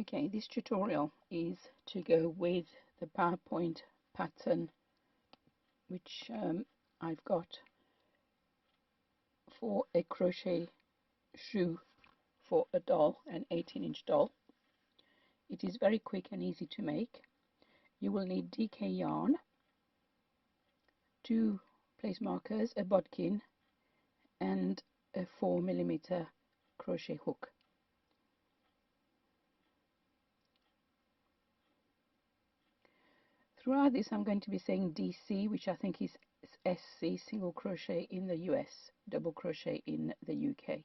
Okay, this tutorial is to go with the PowerPoint pattern which I've got for a crochet shoe for a doll, an 18-inch doll. It is very quick and easy to make. You will need DK yarn, 2 place markers, a bodkin and a 4mm crochet hook. Throughout this I'm going to be saying DC, which I think is SC, single crochet in the US, double crochet in the UK.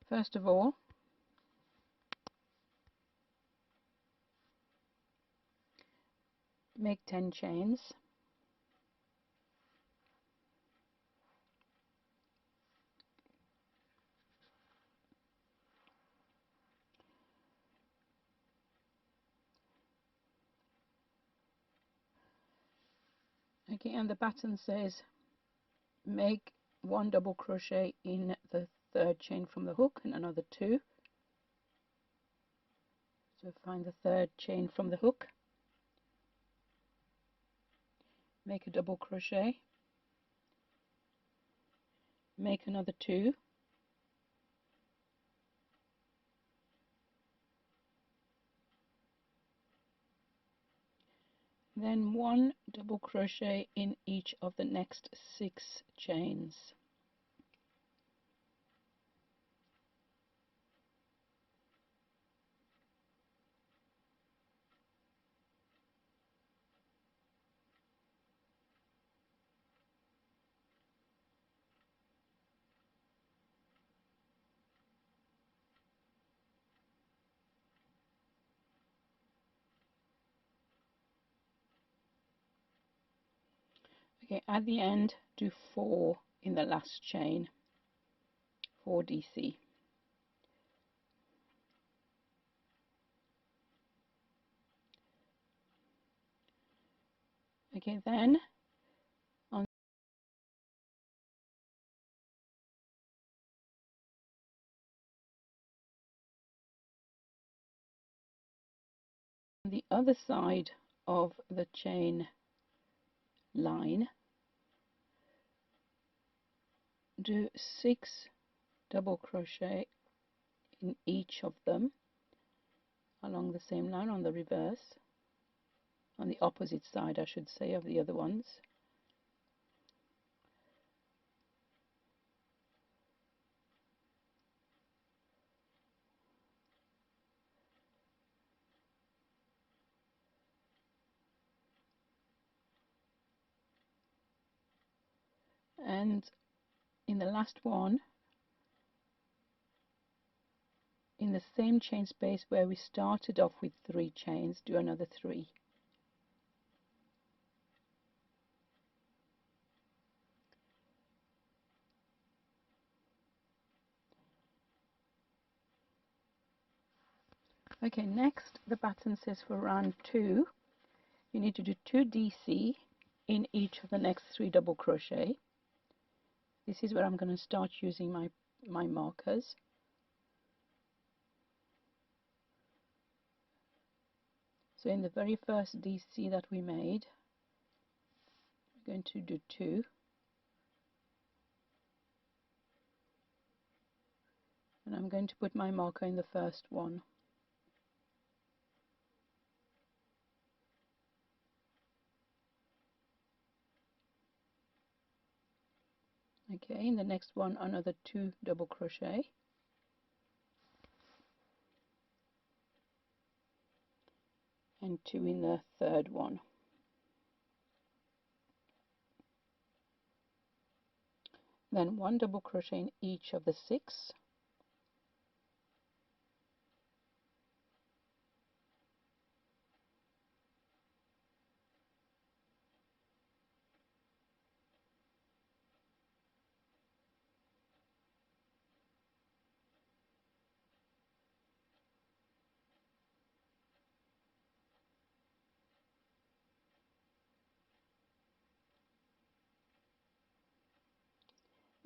First of all, make 10 chains. Okay, and the pattern says make 1 double crochet in the 3rd chain from the hook and another 2. So find the 3rd chain from the hook, make a double crochet, make another 2, then 1 double crochet in each of the next 6 chains. Okay, at the end do 4 in the last chain, 4 DC. Okay, then on the other side of the chain line, do 6 double crochet in each of them along the same line on the reverse, on the opposite side I should say, of the other ones. And in the last one, in the same chain space where we started off with 3 chains, do another 3. Okay, next the pattern says for round 2 you need to do 2 DC in each of the next 3 double crochet. This is where I'm going to start using my markers. So in the very first DC that we made, we're going to do 2, and I'm going to put my marker in the first one. Okay, in the next one another 2 double crochet, and 2 in the third one. Then 1 double crochet in each of the 6,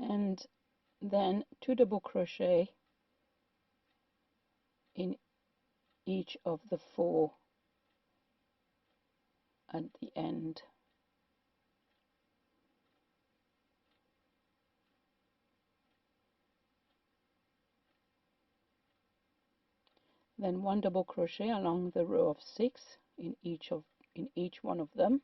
and then 2 double crochet in each of the 4 at the end. Then 1 double crochet along the row of 6 in each one of them.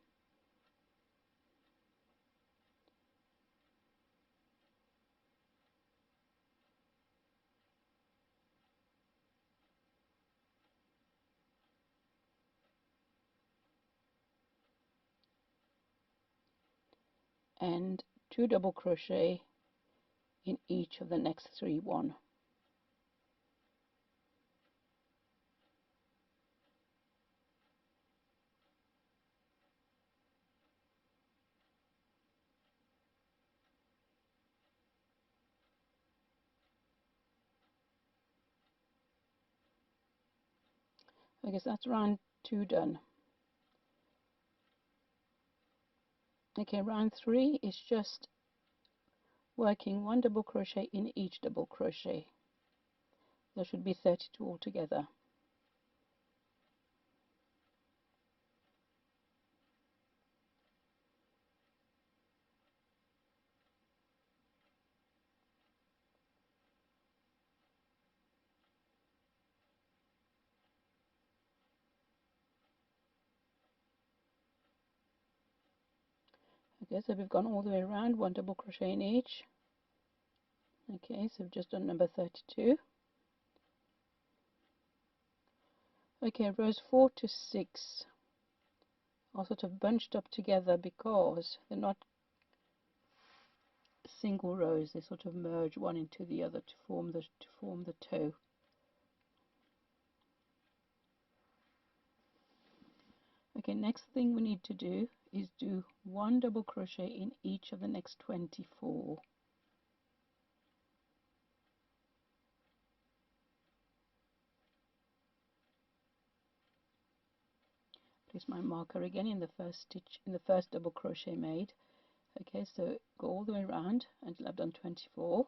And 2 double crochet in each of the next 3 1. Okay, so that's round 2 done. Okay, round 3 is just working 1 double crochet in each double crochet. There should be 32 altogether. Okay, so we've gone all the way around, 1 double crochet in each. Okay, so we've just done number 32. Okay, rows 4 to 6 are sort of bunched up together because they're not single rows, they sort of merge one into the other to form the toe. Okay, next thing we need to do is do 1 double crochet in each of the next 24. Place my marker again in the first stitch, in the first double crochet made. Okay, so go all the way around until I've done 24.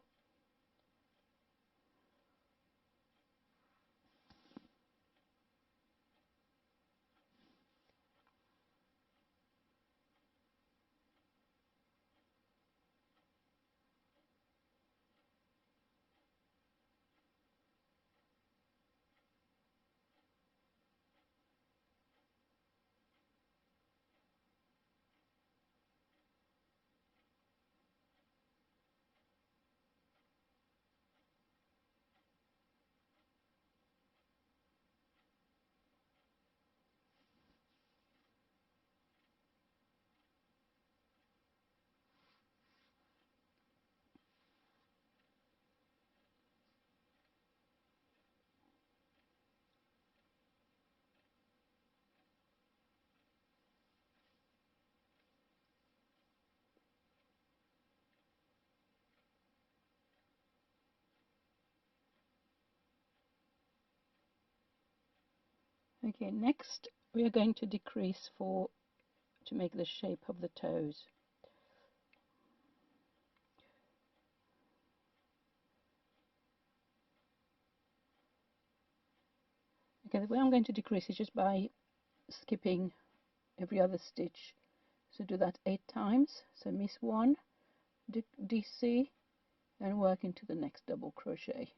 Okay, next we are going to decrease to make the shape of the toes. Okay, the way I'm going to decrease is just by skipping every other stitch. So do that 8 times. So miss 1, DC, and work into the next double crochet.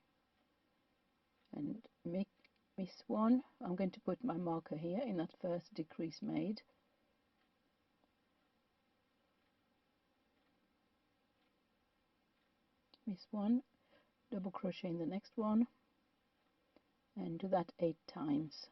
And miss 1. I'm going to put my marker here in that first decrease made. Miss 1, double crochet in the next one, and do that 8 times.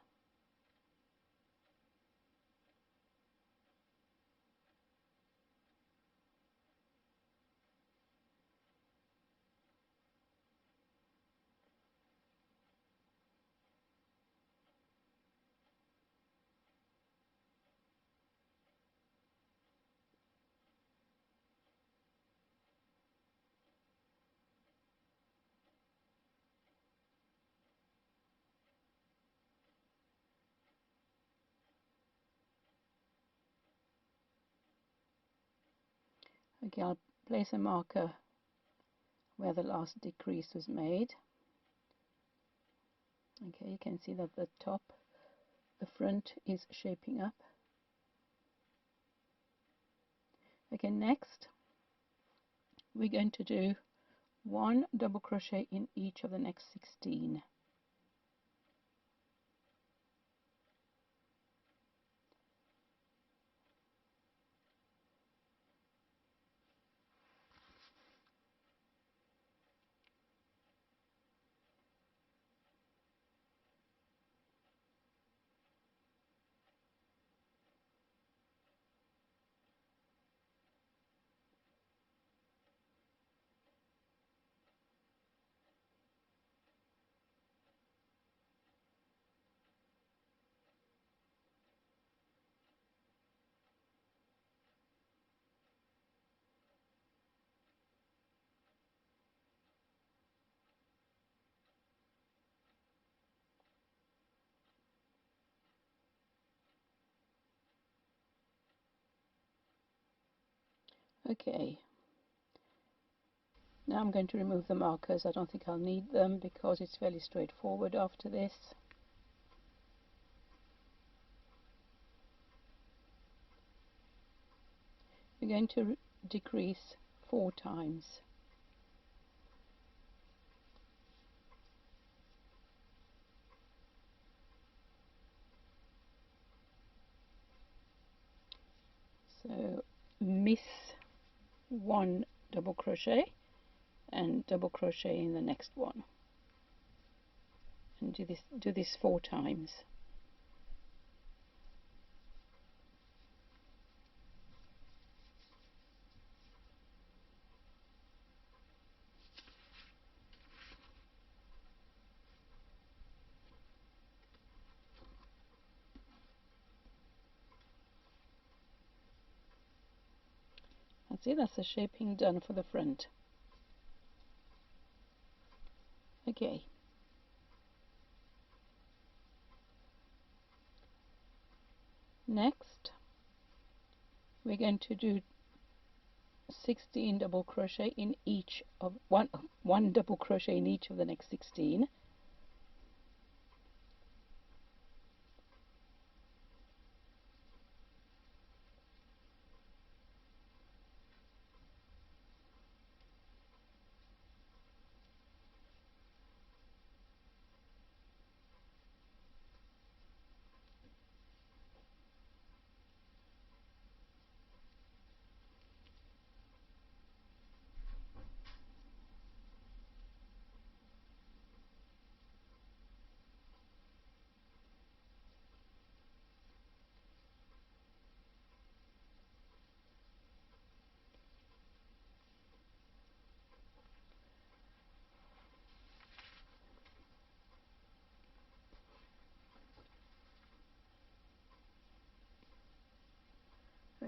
Okay, I'll place a marker where the last decrease was made. Okay, you can see that the front is shaping up. Okay, next we're going to do 1 double crochet in each of the next 16. Okay, now I'm going to remove the markers. I don't think I'll need them because it's fairly straightforward after this. We're going to decrease 4 times. So miss 1 double crochet and double crochet in the next one, and do this 4 times. That's it, that's the shaping done for the front. Okay, next we're going to do 16 double crochet in each of one double crochet in each of the next 16.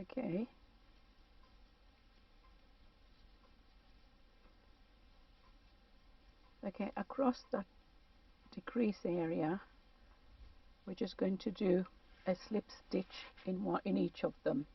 Okay, okay, across that decrease area we're just going to do a slip stitch in each of them.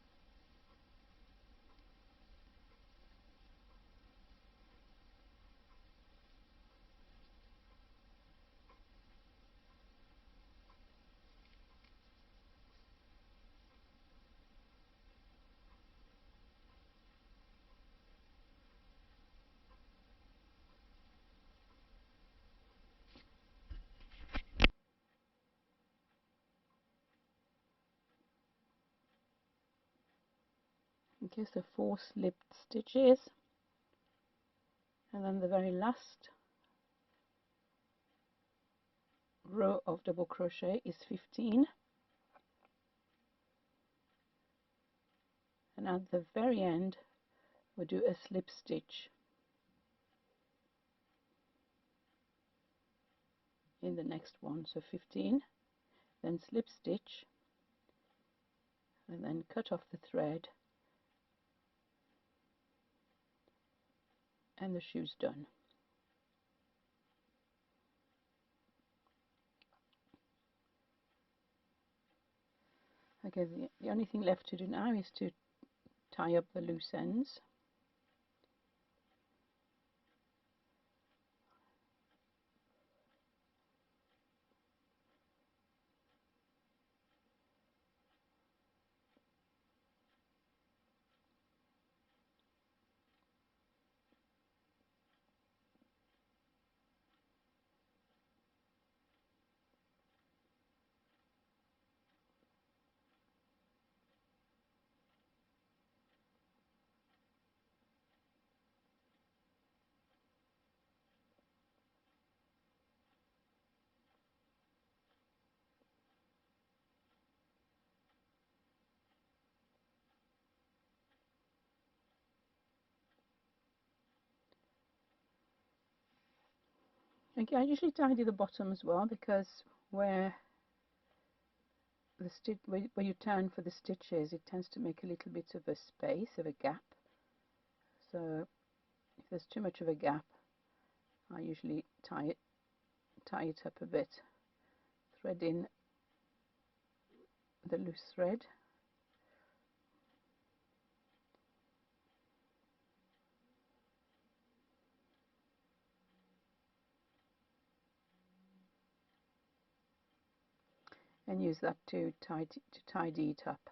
Okay, so 4 slipped stitches, and then the very last row of double crochet is 15, and at the very end we'll do a slip stitch in the next one, so 15, then slip stitch, and then cut off the thread, and the shoe's done. Okay, the only thing left to do now is to tie up the loose ends. Okay, I usually tidy the bottom as well, because where the stitch, where you turn for the stitches, it tends to make a little bit of a space, of a gap. So if there's too much of a gap, I usually tie it up a bit, thread in the loose thread, and use that to tidy it up.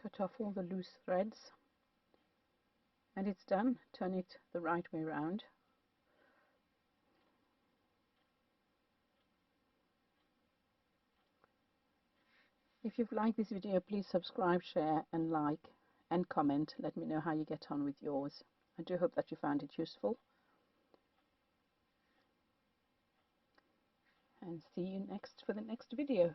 Cut off all the loose threads, and it's done. Turn it the right way around. If you've liked this video, please subscribe, share and like and comment. Let me know how you get on with yours. I do hope that you found it useful, and see you next for the next video.